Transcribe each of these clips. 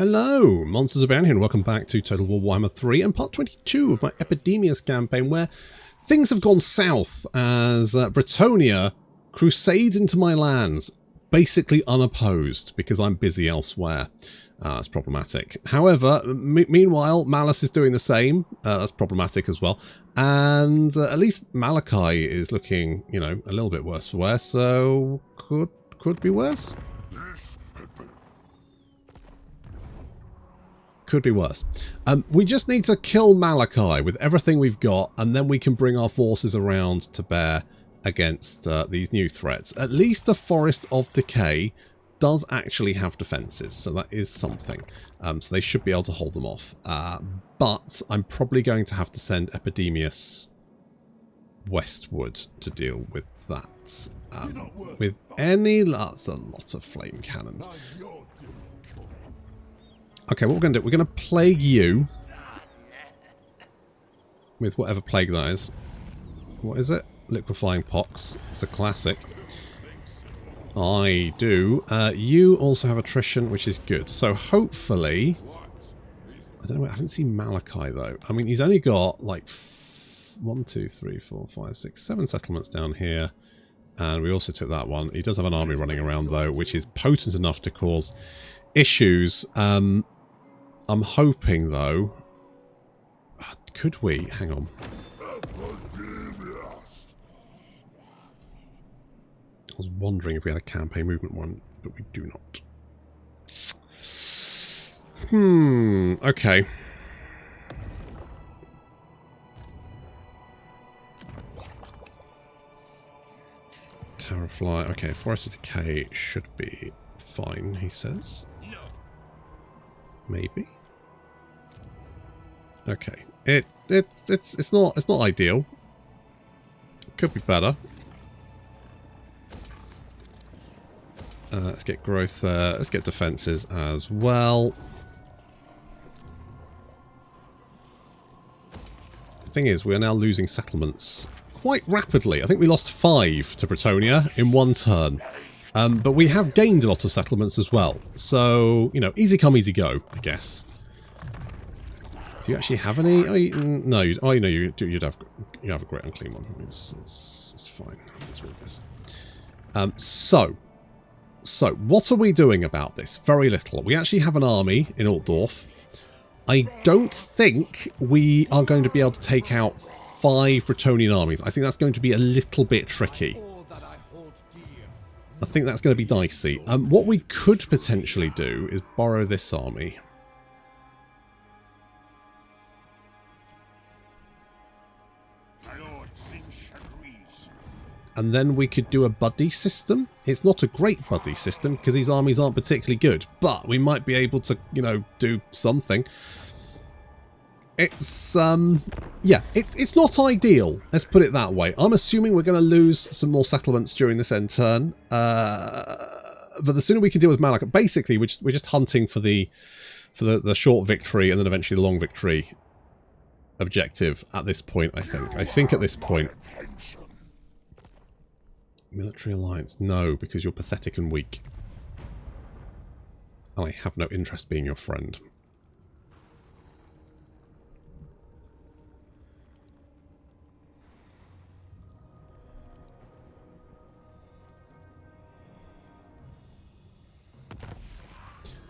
Hello, Monsters Abound here, and welcome back to Total War Warhammer 3 and part 22 of my Epidemius campaign, where things have gone south as Bretonia crusades into my lands, basically unopposed, because I'm busy elsewhere. That's problematic. However, meanwhile, Malice is doing the same. That's problematic as well. And at least Malachi is looking, you know, a little bit worse for wear, so could be worse. Could be worse. We just need to kill Malachi with everything we've got, and then we can bring our forces around to bear against these new threats. At least the Forest of Decay does actually have defences, so that is something. So they should be able to hold them off. But I'm probably going to have to send Epidemius westward to deal with that. With any... That's a lot of flame cannons. Okay, what we're going to do, we're going to plague you with whatever plague that is. What is it? Liquefying pox. It's a classic. I do. You also have attrition, which is good. So hopefully... I don't know, I haven't seen Malachi though. I mean, he's only got like 1, 2, 3, 4, 5, 6, 7 settlements down here. And we also took that one. He does have an army running around though, which is potent enough to cause issues. I'm hoping though... Could we? Hang on. I was wondering if we had a campaign movement one, but we do not. Okay. Tower of Fly. Okay, Forest of Decay should be fine, he says. Maybe. Okay. It's not ideal. Could be better. Let's get growth there. Let's get defenses as well. The thing is, we are now losing settlements quite rapidly. I think we lost 5 to Bretonia in one turn. But we have gained a lot of settlements as well. So, you know, easy come, easy go, I guess. Do you actually have any? Oh, no. Oh, you know, you have a great unclean one. It's fine. Let's read this. So, what are we doing about this? Very little. We actually have an army in Altdorf. I don't think we are going to be able to take out 5 Bretonian armies. I think that's going to be a little bit tricky. I think that's going to be dicey. What we could potentially do is borrow this army. And then we could do a buddy system. It's not a great buddy system because these armies aren't particularly good, but we might be able to, you know, do something. It's, yeah, it's not ideal. Let's put it that way. I'm assuming we're going to lose some more settlements during this end turn. But the sooner we can deal with Malachi, basically, we're just hunting for the short victory and then eventually the long victory objective at this point, I think. I think at this point... Military alliance, no, because you're pathetic and weak. And I have no interest being your friend.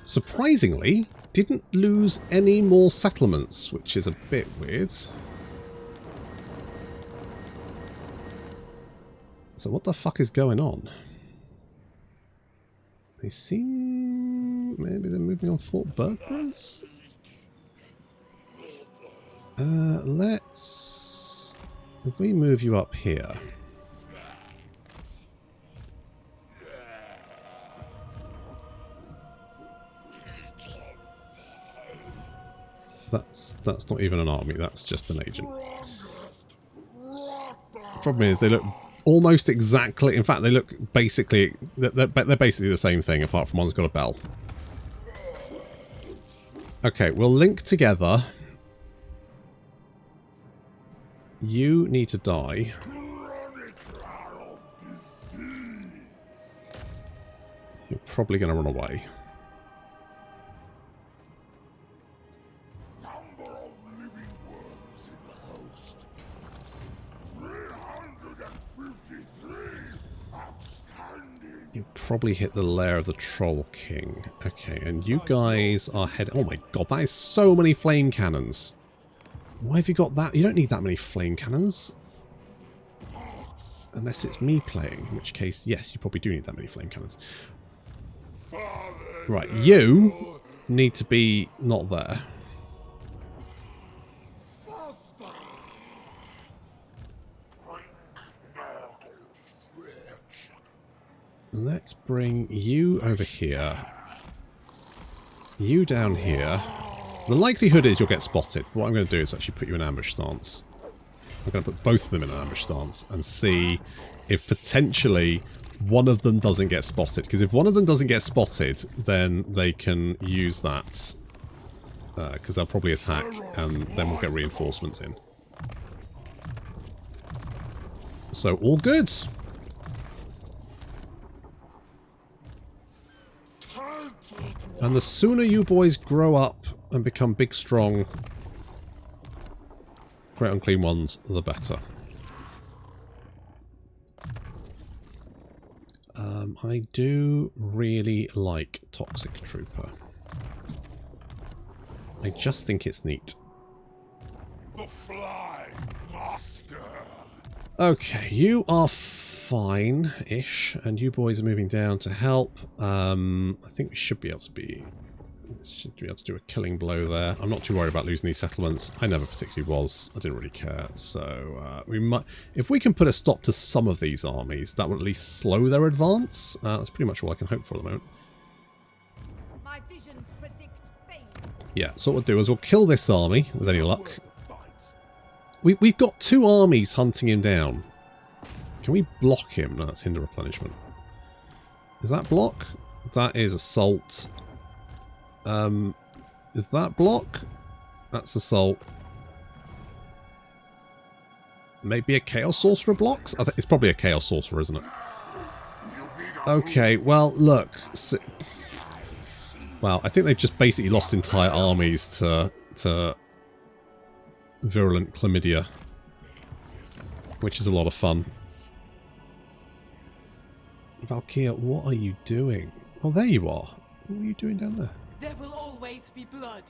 Surprisingly, didn't lose any more settlements, which is a bit weird. So what the fuck is going on? They seem... Maybe they're moving on Fort Burgers? Let's... If we move you up here... That's not even an army, that's just an agent. Problem is, they look... almost exactly, in fact they look basically, they're basically the same thing apart from one's got a bell. Okay, we'll link together. You need to die. You're probably going to run away. probably hit the lair of the Troll King. Okay, and you guys are heading... Oh my god, that is so many flame cannons. Why have you got that? You don't need that many flame cannons. Unless it's me playing, in which case, yes, you probably do need that many flame cannons. Right, you need to be not there. Let's bring you over here. You down here. The likelihood is you'll get spotted. What I'm going to do is actually put you in ambush stance. I'm going to put both of them in an ambush stance and see if potentially one of them doesn't get spotted. Because if one of them doesn't get spotted, then they can use that. Because they'll probably attack and then we'll get reinforcements in. So all good. And the sooner you boys grow up and become big, strong, great unclean ones, the better. I do really like Toxic Trooper. I just think it's neat. The Fly Master. Okay, you are fine-ish, and you boys are moving down to help. I think we should be able to do a killing blow there. I'm not too worried about losing these settlements. I never particularly was. I didn't really care. So we might, if we can put a stop to some of these armies, that will at least slow their advance. That's pretty much all I can hope for at the moment. My visions predict fate. Yeah, so what we'll do is we'll kill this army with any luck. We've got 2 armies hunting him down. Can we block him? No, that's hinder replenishment. Is that block? That is assault. Is that block? That's assault. Maybe a Chaos Sorcerer blocks? I think it's probably a Chaos Sorcerer, isn't it? Okay, well, look. Well, I think they've just basically lost entire armies to virulent chlamydia, which is a lot of fun. Valkyria, what are you doing? Oh, there you are. What are you doing down there? There will always be blood.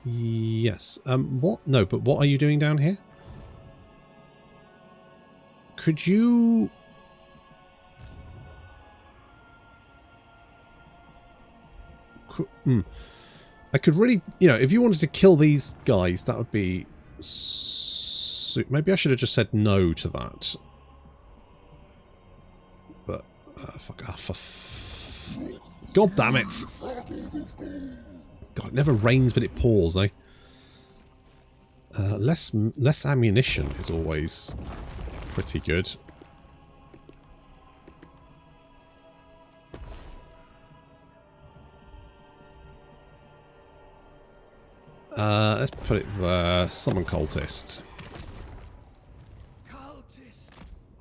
Yes. What? No, but what are you doing down here? Could you... I could really... You know, if you wanted to kill these guys, that would be... Maybe I should have just said no to that. But... fuck off. God damn it! God, it never rains but it pours, eh? Less ammunition is always pretty good. Let's put it there. Summon cultist. Cultist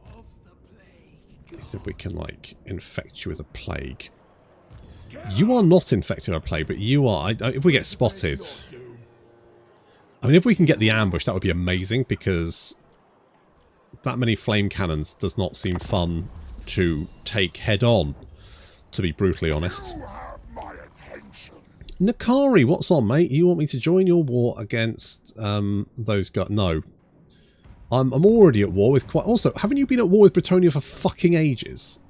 of the plague. See if we can, like, infect you with a plague. You are not infected with a plague, but you are. If we get spotted... I mean, if we can get the ambush, that would be amazing, because that many flame cannons does not seem fun to take head on, to be brutally honest. Nakari, what's on, mate? You want me to join your war against those guys? No. I'm already at war with quite... Also, haven't you been at war with Bretonian for fucking ages?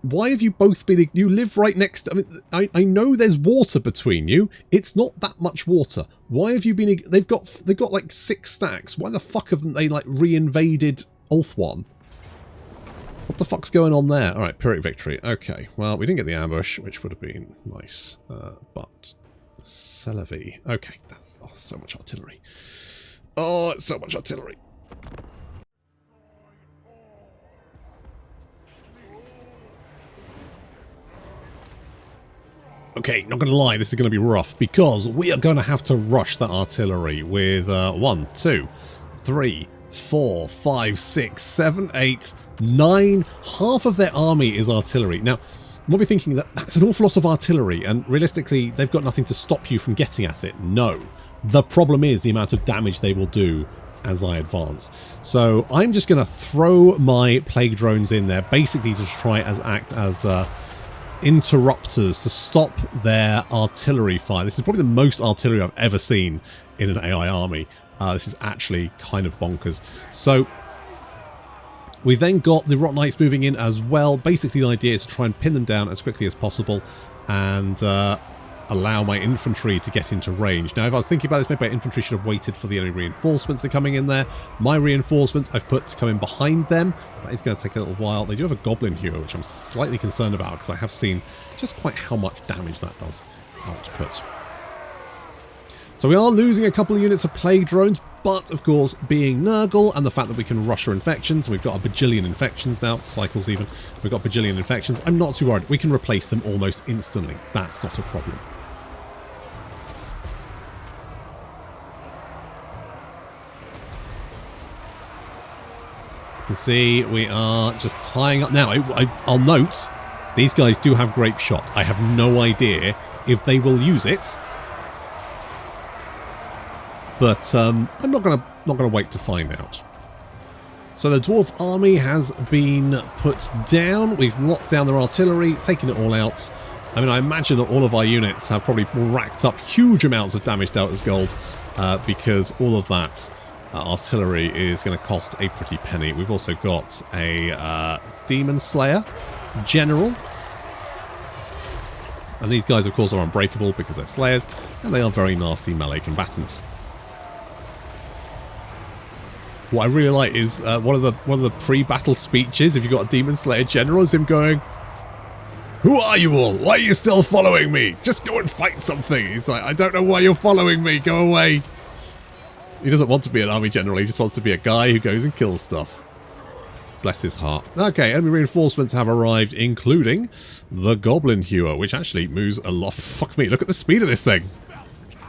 Why have you both been... You live right next... I mean, I know there's water between you. It's not that much water. Why have you been... They've got like 6 stacks. Why the fuck haven't they, like, re-invaded Ulthuan? What the fuck's going on there? Alright, Pyrrhic victory. Okay, well, we didn't get the ambush, which would have been nice. But... Celevi. Okay, that's so much artillery. Oh, it's so much artillery. Okay, not gonna lie, this is gonna be rough, because we are gonna have to rush that artillery with 1, 2, 3, 4, 5, 6, 7, 8, 9. Half of their army is artillery. Now, you might be thinking that that's an awful lot of artillery, and realistically, they've got nothing to stop you from getting at it. No. The problem is the amount of damage they will do as I advance. So I'm just going to throw my plague drones in there, basically to try as act as interrupters to stop their artillery fire. This is probably the most artillery I've ever seen in an AI army. This is actually kind of bonkers. So we've then got the Rot Knights moving in as well. Basically the idea is to try and pin them down as quickly as possible and allow my infantry to get into range. Now, if I was thinking about this, maybe my infantry should have waited for the enemy reinforcements that are coming in there. My reinforcements I've put to come in behind them. That is going to take a little while. They do have a goblin here, which I'm slightly concerned about because I have seen just quite how much damage that does output. So we are losing a couple of units of plague drones, but of course, being Nurgle and the fact that we can rush our infections, we've got a bajillion infections now, cycles even, we've got a bajillion infections, I'm not too worried. We can replace them almost instantly. That's not a problem. You can see we are just tying up. Now, I'll note, these guys do have Grape Shot. I have no idea if they will use it. But I'm not gonna wait to find out. So the Dwarf army has been put down. We've locked down their artillery, taken it all out. I mean, I imagine that all of our units have probably racked up huge amounts of damage dealt as gold because all of that artillery is going to cost a pretty penny. We've also got a Demon Slayer General. And these guys, of course, are unbreakable because they're Slayers, and they are very nasty melee combatants. What I really like is one of the pre-battle speeches, if you've got a Demon Slayer General, is him going, "Who are you all? Why are you still following me? Just go and fight something." He's like, "I don't know why you're following me. Go away." He doesn't want to be an army general. He just wants to be a guy who goes and kills stuff. Bless his heart. Okay, enemy reinforcements have arrived, including the Goblin Hewer, which actually moves a lot. Fuck me, look at the speed of this thing.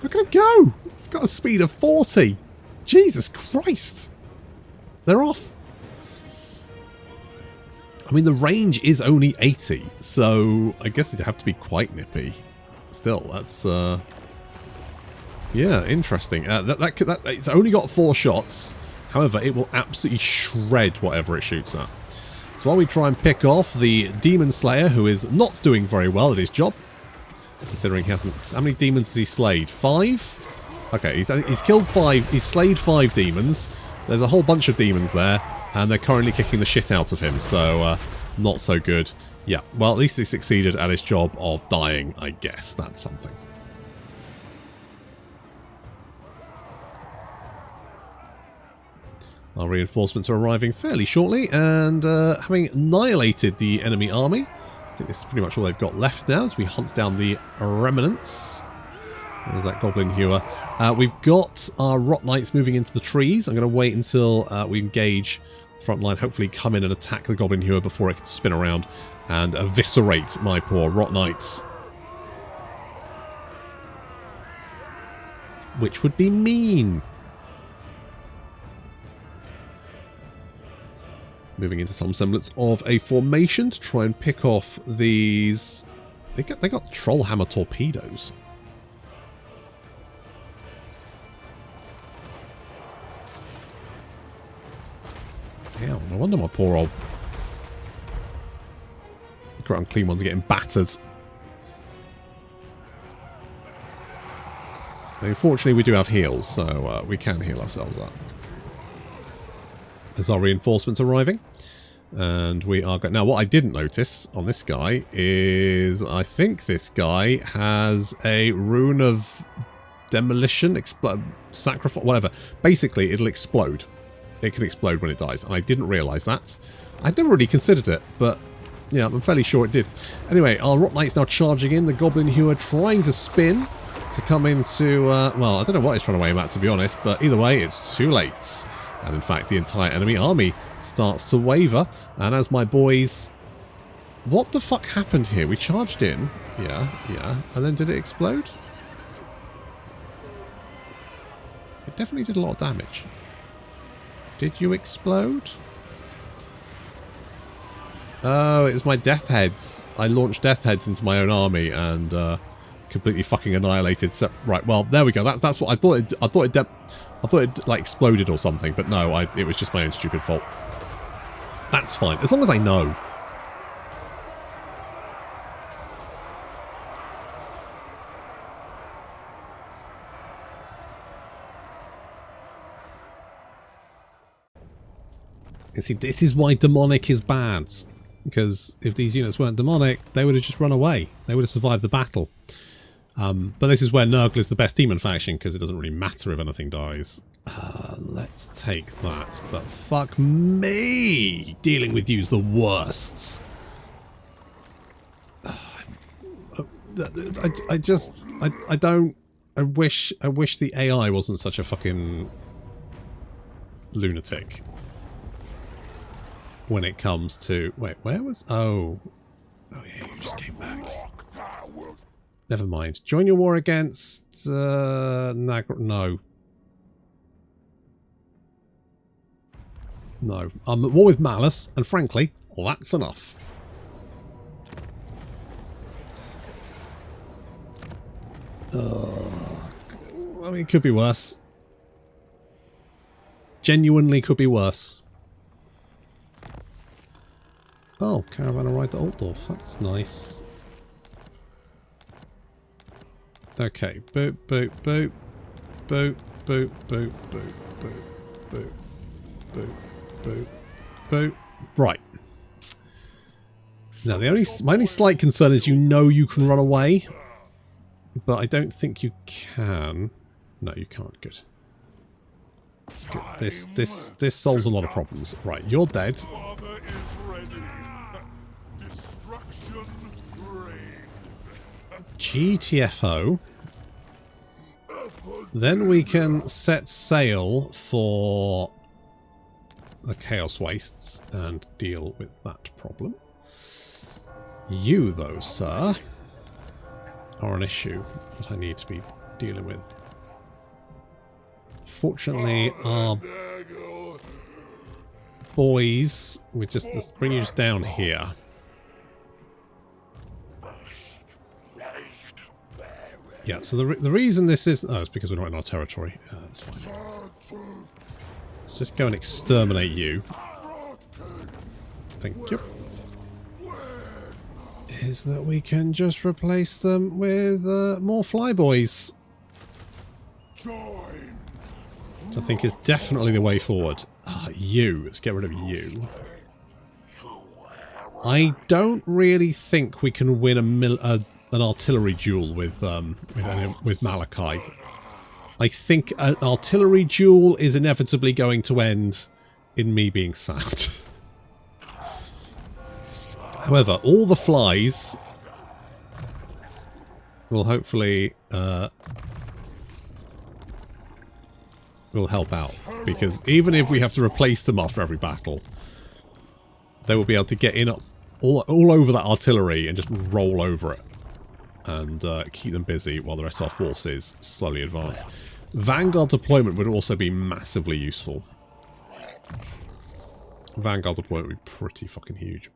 Look at him go. It's got a speed of 40. Jesus Christ. They're off. I mean, the range is only 80, so I guess it'd have to be quite nippy. Still, that's... yeah, interesting. It's only got 4 shots. However, it will absolutely shred whatever it shoots at. So while we try and pick off the Demon Slayer, who is not doing very well at his job, considering he hasn't... How many demons has he slayed? 5? Okay, he's killed 5. He's slayed 5 demons. There's a whole bunch of demons there, and they're currently kicking the shit out of him, so not so good. Yeah, well, at least he succeeded at his job of dying, I guess. That's something. Our reinforcements are arriving fairly shortly, and having annihilated the enemy army, I think this is pretty much all they've got left now as we hunt down the remnants. There's that Goblin Hewer. We've got our Rot Knights moving into the trees. I'm going to wait until we engage the front line, hopefully come in and attack the Goblin Hewer before it can spin around and eviscerate my poor Rot Knights. Which would be mean. Moving into some semblance of a formation to try and pick off these... They got troll hammer torpedoes. Hell, no wonder my poor old ground clean ones are getting battered. Now, unfortunately, we do have heals, so we can heal ourselves up. There's our reinforcements arriving. And we are going... Now, what I didn't notice on this guy is... I think this guy has a rune of demolition, sacrifice, whatever. Basically, it'll explode. It can explode when it dies. And I didn't realise that. I'd never really considered it, but... yeah, I'm fairly sure it did. Anyway, our Rot Knight's now charging in. The Goblin Hewer trying to spin to come into... well, I don't know what he's trying to aim at, to be honest. But either way, it's too late. And in fact, the entire enemy army starts to waver. And as my boys... What the fuck happened here? We charged in. Yeah. And then did it explode? It definitely did a lot of damage. Did you explode? Oh, it was my Death Heads. I launched Death Heads into my own army and completely fucking annihilated. So, right, well, there we go. That's what I thought. I thought it like exploded or something, but no, it was just my own stupid fault. That's fine, as long as I know. And see, this is why demonic is bad. Because if these units weren't demonic, they would have just run away. They would have survived the battle. But this is where Nurgle is the best demon faction, because it doesn't really matter if anything dies. Let's take that. But fuck me! Dealing with you's the worst. I wish the AI wasn't such a fucking lunatic. When it comes to... Wait, where was... Oh yeah, you just came back. Never mind. Join your war against... No. No. I'm at war with Malice, and frankly, that's enough. I mean, it could be worse. Genuinely could be worse. Oh, caravan arrived at Altdorf. That's nice. Okay. Boop, boop, boop. Boop, boop, boop, boop, boop, boop, boop, boop, boop. Right. Now, my only slight concern is you can run away. But I don't think you can. No, you can't. Good. Good. This solves a lot of problems. Right, you're dead. GTFO. Then we can set sail for the Chaos Wastes and deal with that problem. You, though, sir, are an issue that I need to be dealing with. Fortunately, our boys, let's bring you just down here. Yeah, so the reason this is... Oh, it's because we're not in our territory. That's fine. Let's just go and exterminate you. Thank you. Is that we can just replace them with more flyboys. Which I think is definitely the way forward. You. Let's get rid of you. I don't really think we can win an artillery duel with Malachi. I think an artillery duel is inevitably going to end in me being sacked. However, all the flies will hopefully will help out, because even if we have to replace them after every battle, they will be able to get in all over that artillery and just roll over it and keep them busy while the rest of our forces slowly advance. Vanguard deployment would also be massively useful. Vanguard deployment would be pretty fucking huge.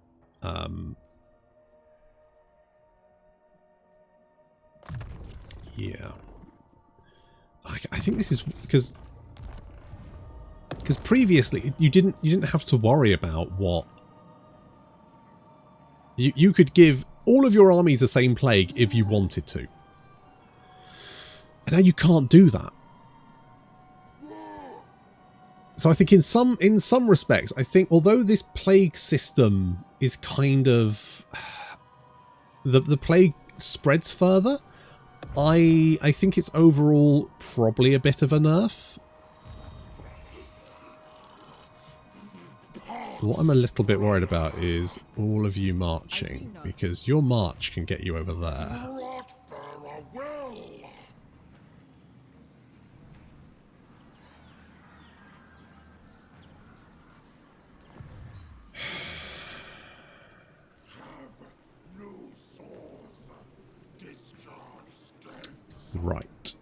Yeah. I think this is because previously you didn't have to worry about what you could give all of your armies the same plague if you wanted to. And now you can't do that. So I think in some respects, I think although this plague system is kind of the plague spreads further, I think it's overall probably a bit of a nerf. What I'm a little bit worried about is all of you marching, because your march can get you over there. Right.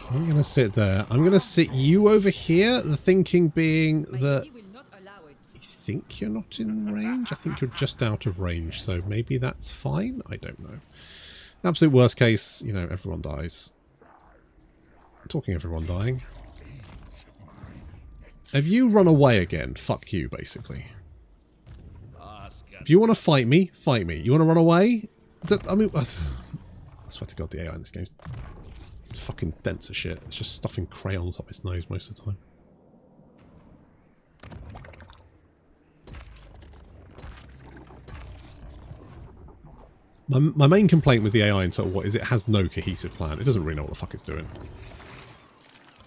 I'm going to sit there. I'm going to sit you over here. The thinking being that think you're not in range. I think you're just out of range, so maybe that's fine. I don't know. Absolute worst case, you know, everyone dies. Talking everyone dying. If you run away again, fuck you, basically. If you want to fight me, fight me. You want to run away? I mean, I swear to God, the AI in this game is fucking dense as shit. It's just stuffing crayons up its nose most of the time. My main complaint with the AI in Total War is it has no cohesive plan. It doesn't really know what the fuck it's doing.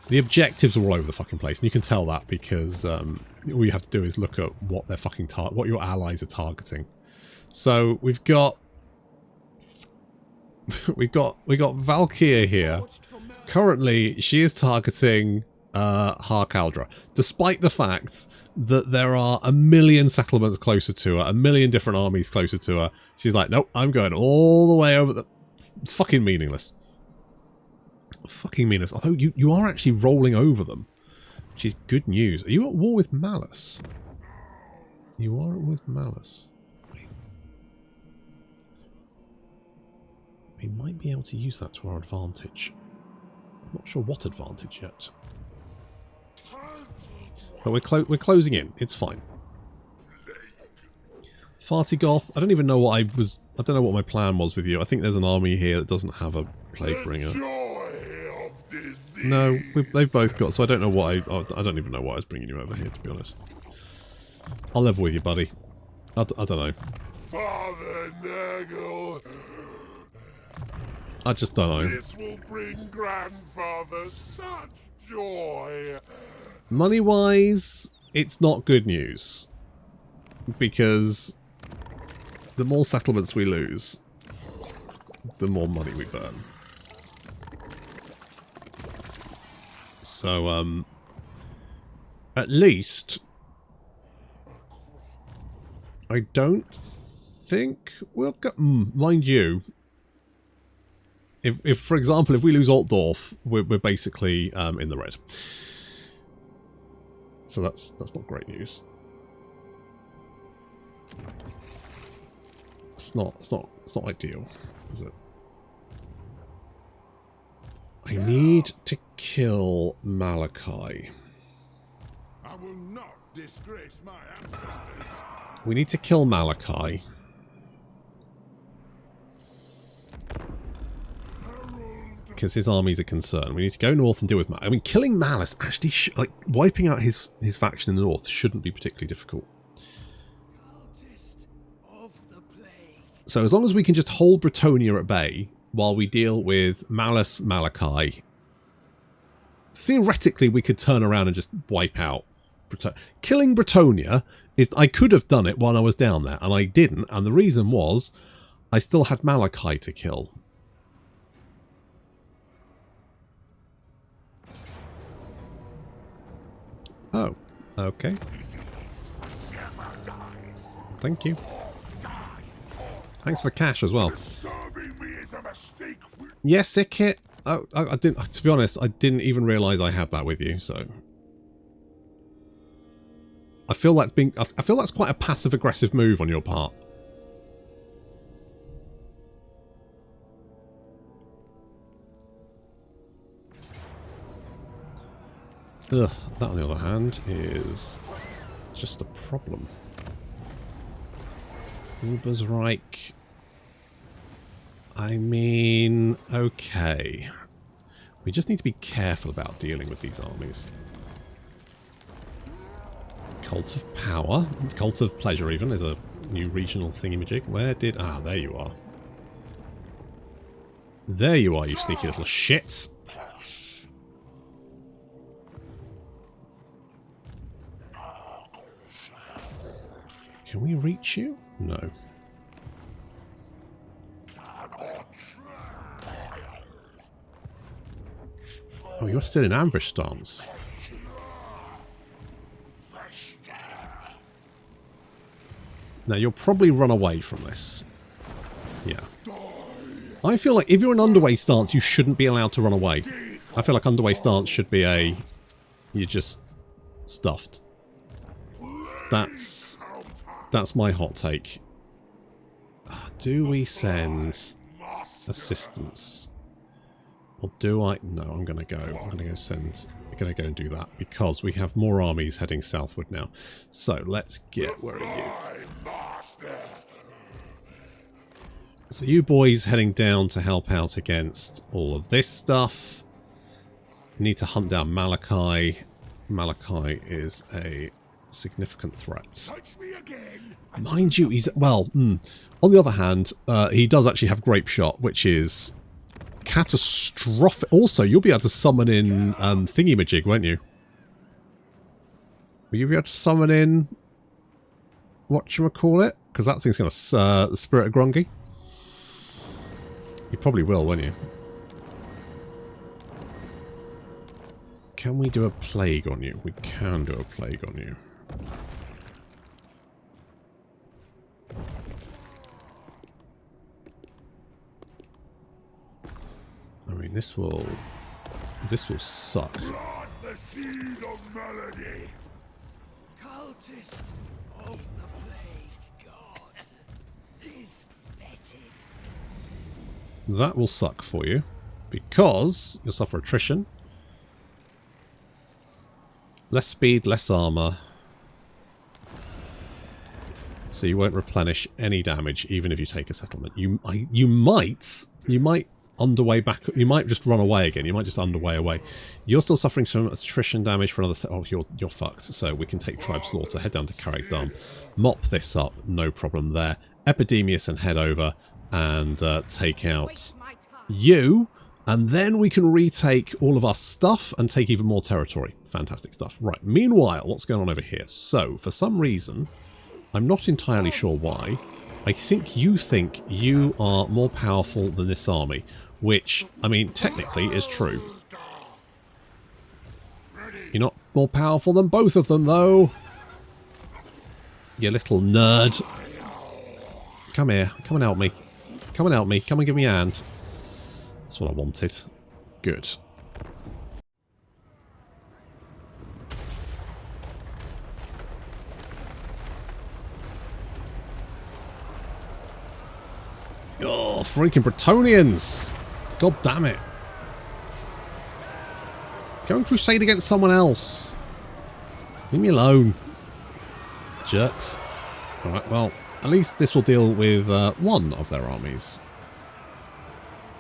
The objectives are all over the fucking place, and you can tell that because all you have to do is look at what they're fucking what your allies are targeting. So we've got Valkyria here. Currently, she is targeting Harkaldra, despite the fact that there are a million settlements closer to her, a million different armies closer to her. She's like, nope, I'm going all the way over the... It's fucking meaningless. Fucking meaningless. Although you are actually rolling over them, which is good news. Are you at war with Malice? You are with Malice. We might be able to use that to our advantage. I'm not sure what advantage yet. But we're closing in. It's fine. Fartigoth. I don't even know what I don't know what my plan was with you. I think there's an army here that doesn't have a plague bringer. No, they've both got. So I don't know what I don't even know why I was bringing you over here, to be honest. I'll level with you, buddy. I don't know. Father Nurgle. I just don't know. This will bring grandfather such joy. Money-wise, it's not good news. Because the more settlements we lose, the more money we burn. So, at least, I don't think we'll get... mind you, if for example, if we lose Altdorf, we're basically in the red. So that's not great news. It's not ideal, is it? I need to kill Malachi. I will not disgrace my ancestors. We need to kill Malachi. Because his armies are concerned. We need to go north and deal with Malice. I mean, killing Malice actually, like, wiping out his faction in the north shouldn't be particularly difficult. So as long as we can just hold Bretonia at bay while we deal with Malice, Malachi, theoretically we could turn around and just wipe out Bretonia. Killing Bretonia is... I could have done it while I was down there, and I didn't, and the reason was I still had Malachi to kill. Oh, okay. Thank you. Thanks for the cash as well. Yes, Ikit. Oh, I didn't. To be honest, I didn't even realise I had that with you. So I feel like I feel that's quite a passive-aggressive move on your part. Ugh, that on the other hand is just a problem. Ubersreich. I mean, okay. We just need to be careful about dealing with these armies. Cult of Power. Cult of Pleasure even is a new regional thingamajig. Where did... Ah, there you are. There you are, you sneaky little shits. Can we reach you? No. Oh, you're still in ambush stance. Now, you'll probably run away from this. Yeah. I feel like if you're in underway stance, you shouldn't be allowed to run away. I feel like underway stance should be a... You're just stuffed. That's my hot take. Do we send assistance? Or do I? No, I'm going to go. I'm going to go send. I'm going to go and do that because we have more armies heading southward now. So let's get. Where are you? So you boys heading down to help out against all of this stuff. Need to hunt down Malachi. Malachi is a significant threat. Mind you, he's... Well, on the other hand, he does actually have Grape Shot, which is catastrophic. Also, you'll be able to summon in Thingy-Majig, won't you? Will you be able to summon in... whatchamacallit? Because that thing's going to... the Spirit of Grungy. You probably will, won't you? Can we do a plague on you? We can do a plague on you. I mean, this will suck. The seed of melody. Cultist of the plague god is fetid. That will suck for you because you'll suffer attrition. Less speed, less armor. So you won't replenish any damage even if you take a settlement. You might underway back. You might just run away again. You might just underway away. You're still suffering some attrition damage for another. Oh, you're fucked. So we can take Tribe Slaughter, head down to Carrickdam, mop this up, no problem there. Epidemius and head over and take out you, and then we can retake all of our stuff and take even more territory. Fantastic stuff. Right, meanwhile, what's going on over here? So, for some reason, I'm not entirely sure why, I think you are more powerful than this army, which, I mean, technically is true. You're not more powerful than both of them, though. You little nerd. Come here. Come and help me. Come and help me. Come and give me a hand. That's what I wanted. Good. Oh, freaking Bretonians! God damn it. Go and crusade against someone else. Leave me alone. Jerks. Alright, well, at least this will deal with one of their armies.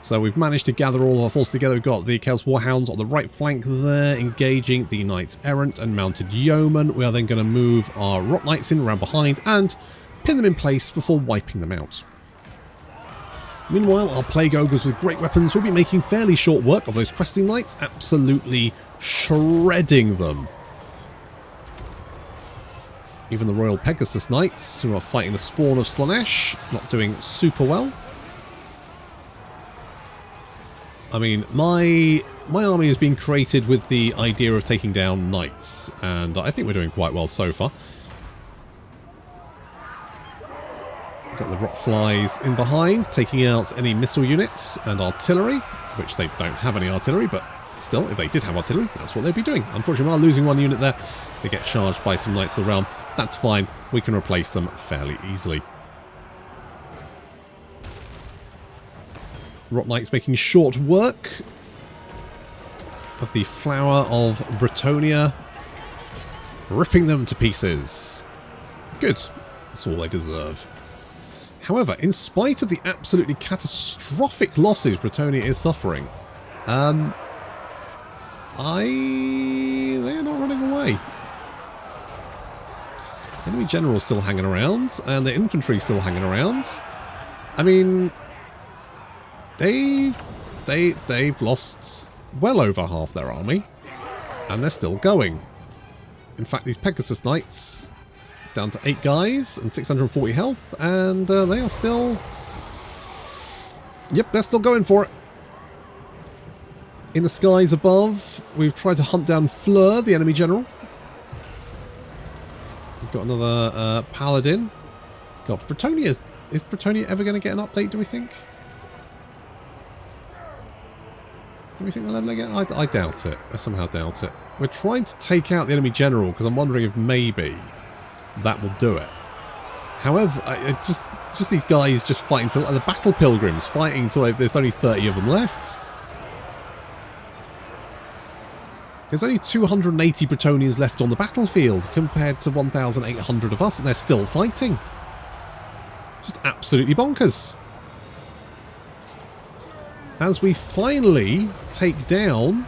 So we've managed to gather all of our forces together. We've got the Chaos Warhounds on the right flank there, engaging the Knights Errant and Mounted Yeomen. We are then going to move our Rock Knights in around behind and pin them in place before wiping them out. Meanwhile, our Plague Ogres with great weapons will be making fairly short work of those questing knights, absolutely shredding them. Even the Royal Pegasus Knights, who are fighting the spawn of Slaanesh, not doing super well. I mean, my army has been created with the idea of taking down knights, and I think we're doing quite well so far. Got the rock flies in behind, taking out any missile units and artillery, which they don't have any artillery, but still, if they did have artillery, that's what they'd be doing. Unfortunately, we are losing one unit there. They get charged by some Knights of the Realm. That's fine. We can replace them fairly easily. Rock Knights making short work of the Flower of Bretonia, ripping them to pieces. Good. That's all they deserve. However, in spite of the absolutely catastrophic losses Bretonia is suffering, they are not running away. Enemy general's still hanging around, and the infantry still hanging around. I mean, they've lost well over half their army, and they're still going. In fact, these Pegasus Knights down to 8 guys and 640 health, and they are still... Yep, they're still going for it. In the skies above, we've tried to hunt down Fleur, the enemy general. We've got another paladin. God, Bretonia... Is Bretonia ever going to get an update, do we think? Do we think they'll ever get it? I doubt it. I somehow doubt it. We're trying to take out the enemy general, because I'm wondering if maybe that will do it. However, just these guys just fighting till the battle pilgrims fighting till there's only 30 of them left. There's only 280 Bretonians left on the battlefield compared to 1,800 of us, and they're still fighting. Just absolutely bonkers. As we finally take down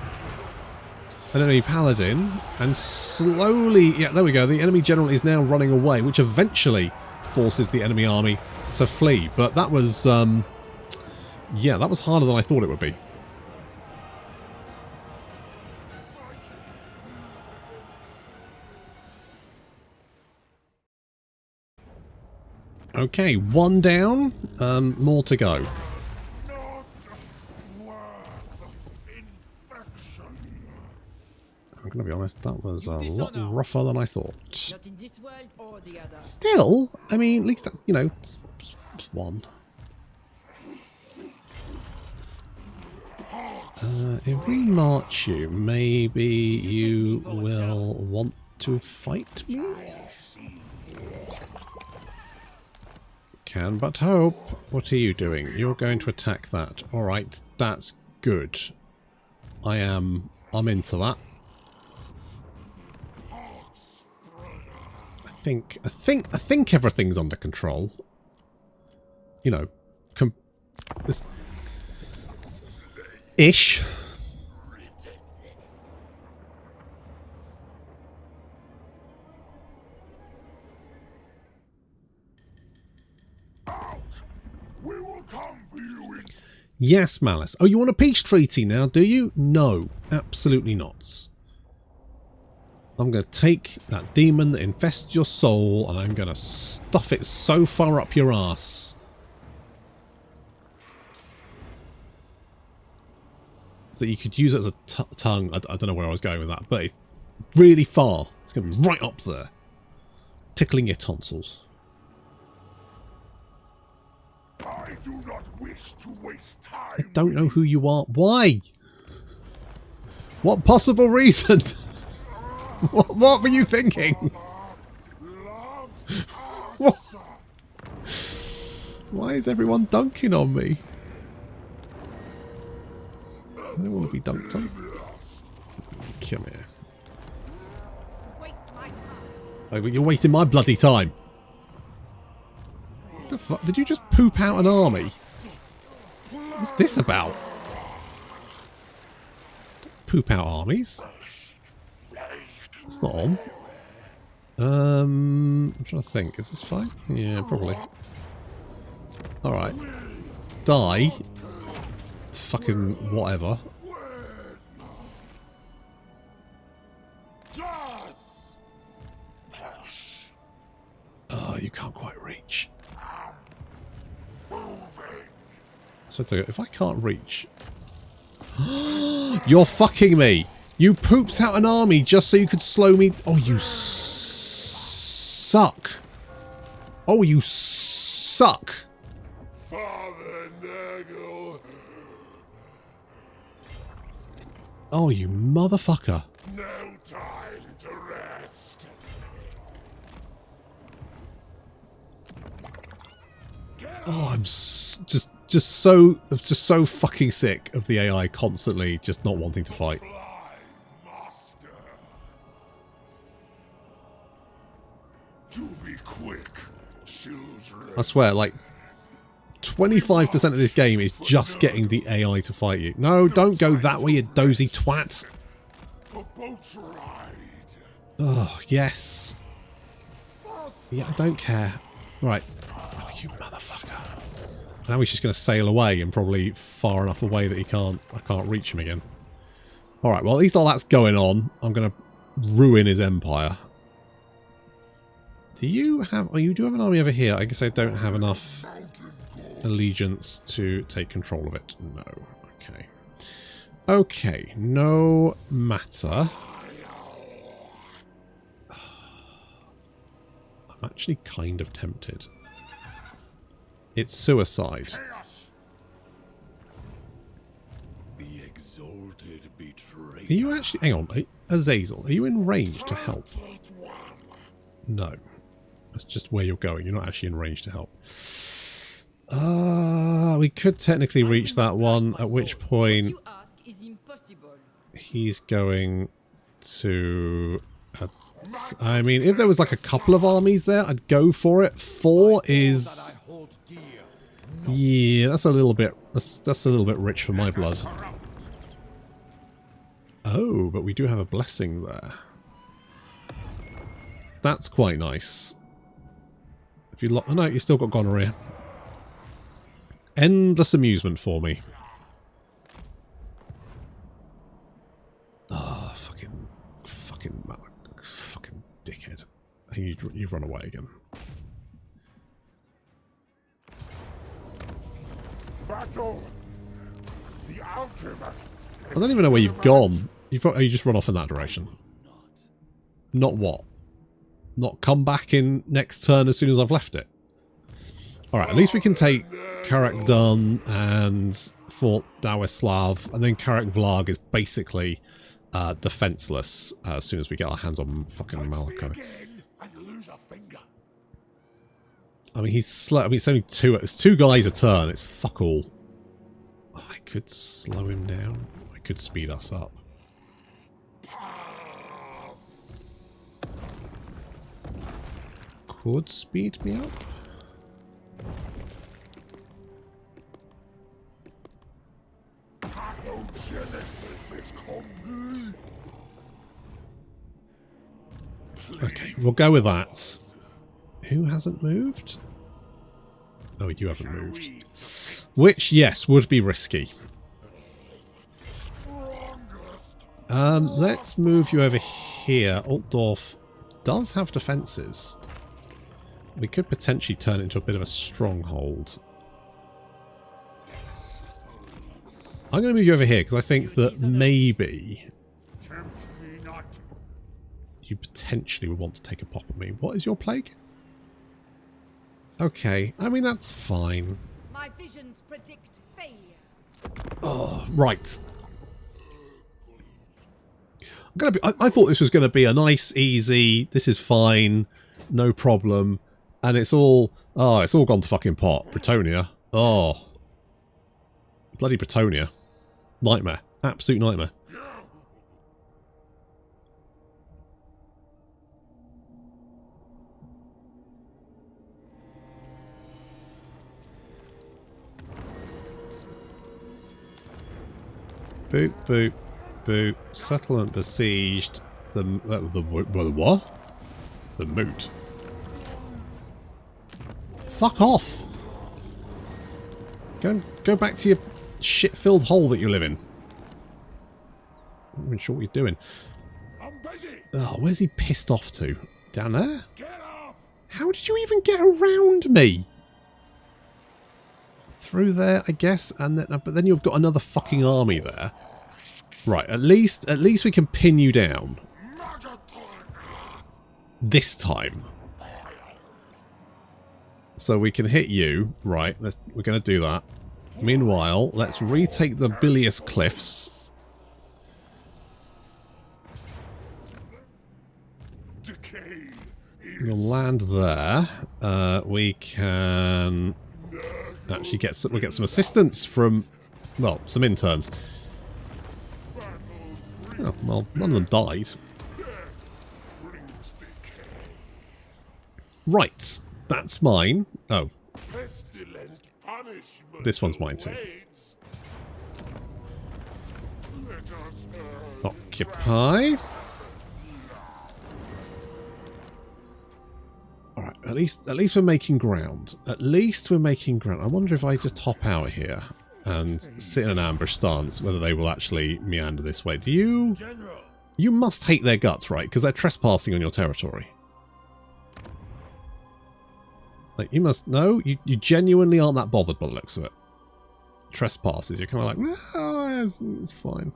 an enemy paladin, and slowly, yeah, there we go, the enemy general is now running away, which eventually forces the enemy army to flee. But that was, yeah, that was harder than I thought it would be. Okay, one down, more to go. I'm going to be honest, that was a lot rougher than I thought. Still, I mean, at least that's, you know, it's one. If we march you, maybe you will want to fight me? Can but hope. What are you doing? You're going to attack that. Alright, that's good. I'm into that. I think everything's under control. You know, ish. Yes, Malice. Oh, you want a peace treaty now, do you? No, absolutely not. I'm going to take that demon that infests your soul and I'm going to stuff it so far up your ass. That you could use it as a tongue. I don't know where I was going with that, but it's really far. It's going to be right up there. Tickling your tonsils. I do not wish to waste time. I don't know who you are. Why? What possible reason? What were you thinking? What? Why is everyone dunking on me? I don't want to be dunked on. Come here. Oh, but you're wasting my bloody time. What the fuck? Did you just poop out an army? What's this about? Don't poop out armies. It's not on. I'm trying to think. Is this fine? Yeah, probably. Alright. Die. Fucking whatever. Oh, you can't quite reach. So if I can't reach... You're fucking me! You pooped out an army just so you could slow me... Oh, you suck. Oh, you suck. Father Nurgle. Oh, you motherfucker. No time to rest. Oh, I'm just so fucking sick of the AI constantly just not wanting to fight. I swear, like, 25% of this game is just getting the AI to fight you. No, don't go that way, you dozy twat. Oh, yes. Yeah, I don't care. Right. Oh, you motherfucker. Now he's just going to sail away and probably far enough away that I can't reach him again. Alright, well, at least all that's going on. I'm going to ruin his empire. Do you have... Oh, you do have an army over here. I guess I don't have enough allegiance to take control of it. No. Okay. Okay. No matter. I'm actually kind of tempted. It's suicide. The exalted betrayer. Are you actually... Hang on. Azazel, are you in range to help? No. That's just where you're going. You're not actually in range to help. We could technically reach that one, at which point he's going to... I mean, if there was like a couple of armies there, I'd go for it. 4 is... Yeah, that's a little bit... That's a little bit rich for my blood. Oh, but we do have a blessing there. That's quite nice. If you oh, no, you still got gonorrhea. Endless amusement for me. Ah, oh, fucking dickhead. You've run away again. Battle. The ultimate. I don't even know where you've gone. You just run off in that direction. Not what? Not come back in next turn as soon as I've left it. Alright, at least we can take Karak Dun and Fort Dawislav, and then Karak Vlag is basically defenseless as soon as we get our hands on fucking Malachi. I mean, he's slow. I mean, it's only it's 2 guys a turn. It's fuck all. Oh, I could slow him down. I could speed us up. Could speed me up? Okay, we'll go with that. Who hasn't moved? Oh, you haven't moved. Which, yes, would be risky. Let's move you over here. Altdorf does have defences. We could potentially turn it into a bit of a stronghold. I'm going to move you over here because I think that maybe you potentially would want to take a pop at me. What is your plague? Okay, I mean that's fine. My visions predict failure. Oh, right. I thought this was going to be a nice, easy, this is fine, no problem. And it's all gone to fucking pot. Bretonia. Oh. Bloody Bretonia. Nightmare. Absolute nightmare. Boop, boop, boop. Settlement besieged. The what? The moot. Fuck off! Go back to your shit-filled hole that you live in. I'm not even sure what you're doing. I'm busy. Oh, where's he pissed off to? Down there? Get off. How did you even get around me? Through there, I guess, and then, but then you've got another fucking army there. Right, at least we can pin you down. This time. So we can hit you. Right, we're going to do that. Meanwhile, let's retake the Bilious Cliffs. We'll land there. We can actually get some assistance from, well, some interns. Oh, well, none of them died. Right, that's mine. Oh. This one's mine too. Occupy. Alright, at least we're making ground. At least we're making ground. I wonder if I just hop out here and sit in an ambush stance, whether they will actually meander this way. Do you... You must hate their guts, right? Because they're trespassing on your territory. Like, you must... No, you genuinely aren't that bothered by the looks of it. Trespasses, you're kind of like, oh, it's fine.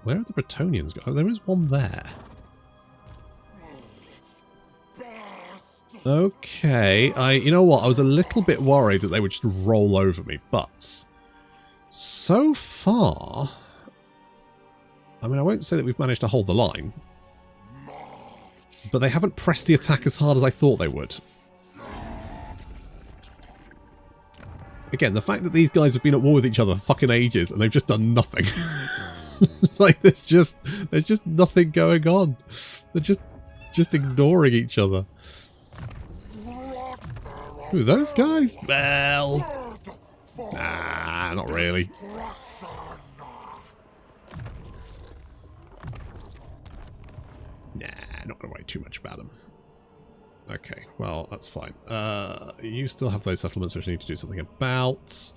Where are the Bretonians going? Oh, there is one there. Okay, you know what? I was a little bit worried that they would just roll over me, but so far, I mean, I won't say that we've managed to hold the line. but they haven't pressed the attack as hard as I thought they would. Again, the fact that these guys have been at war with each other for fucking ages and they've just done nothing. Like, there's just nothing going on. They're just ignoring each other. Who are those guys? Well, nah, not really. Nah, not gonna worry too much about them. Okay, well, that's fine. You still have those settlements which I need to do something about.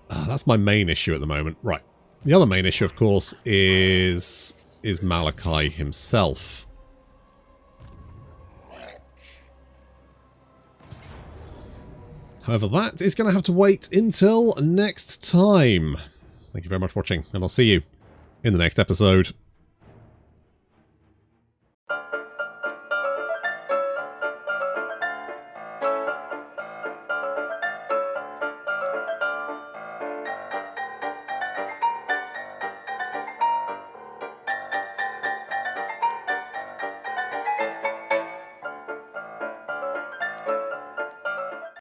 That's my main issue at the moment. Right. The other main issue, of course, is Malachi himself. However, that is going to have to wait until next time. Thank you very much for watching, and I'll see you in the next episode.